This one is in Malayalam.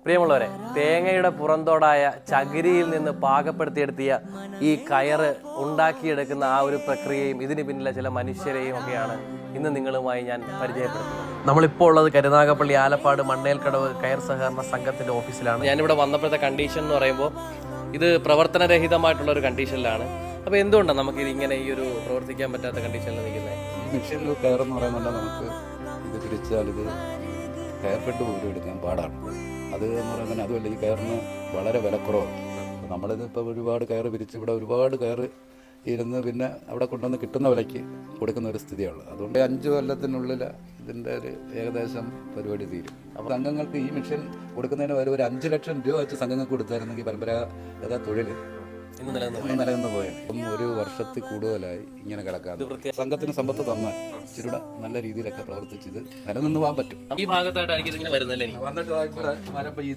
പ്രിയമുള്ളവരെ, തേങ്ങയുടെ പുറന്തോടായ ചകിരിയിൽ നിന്ന് പാകപ്പെടുത്തിയെടുത്തിയ ഈ കയറ് ഉണ്ടാക്കിയെടുക്കുന്ന ആ ഒരു പ്രക്രിയയും ഇതിന് പിന്നിലെ ചില മനുഷ്യരെയും ഒക്കെയാണ് ഇന്ന് നിങ്ങളുമായി ഞാൻ പരിചയപ്പെടുത്തുന്നത്. നമ്മളിപ്പോൾ ഉള്ളത് കരുനാഗപ്പള്ളി ആലപ്പാട് മണ്ണേൽക്കടവ് കയർ സഹകരണ സംഘത്തിന്റെ ഓഫീസിലാണ്. ഞാനിവിടെ വന്നപ്പോഴത്തെ കണ്ടീഷൻ എന്ന് പറയുമ്പോൾ ഇത് പ്രവർത്തനരഹിതമായിട്ടുള്ള ഒരു കണ്ടീഷനിലാണ്. അപ്പോൾ എന്തുകൊണ്ടാണ് നമുക്ക് ഇത് ഇങ്ങനെ ഈ ഒരു പ്രവർത്തിക്കാൻ പറ്റാത്ത കണ്ടീഷനിൽ നിൽക്കുന്നത്? മിഷനിൽ കയറെന്ന് പറയുന്നുണ്ട്, നമുക്ക് ഇത് പിരിച്ചാൽ ഇത് കയർ ഫെഡ് പോലും എടുക്കാൻ പാടാണ്. അത് എന്ന് പറയുന്നത് അതുമല്ല, ഈ കയറിന് വളരെ വിലക്കുറവാണ്. നമ്മളിത് ഇപ്പോൾ ഒരുപാട് കയർ പിരിച്ച് ഇവിടെ ഒരുപാട് കയർ ഇരുന്ന് പിന്നെ അവിടെ കൊണ്ടുവന്ന് കിട്ടുന്ന വിലയ്ക്ക് കൊടുക്കുന്ന ഒരു സ്ഥിതിയാണ്. അതുകൊണ്ട് 5 കൊല്ലത്തിനുള്ളിൽ ഇതിൻ്റെ ഒരു ഏകദേശം പരിപാടി തീരും. അപ്പോൾ സംഘങ്ങൾക്ക് ഈ മിഷൻ കൊടുക്കുന്നതിന് വരെ ഒരു 5 ലക്ഷം രൂപ വെച്ച് സംഘങ്ങൾക്ക് കൊടുത്തായിരുന്നെങ്കിൽ പരമ്പരാഗത തൊഴിൽ നിലനിന്ന് പോയാൽ ഒരു വർഷത്തിൽ കൂടുതലായി ഇങ്ങനെ കിടക്കാം. സംഘത്തിന് സമ്പത്ത് തന്നാൽ ഇച്ചിരൂടെ നല്ല രീതിയിലൊക്കെ പ്രവർത്തിച്ചത് നിലനിന്ന് പോകാൻ പറ്റും. ഈ ഭാഗത്തായിട്ട്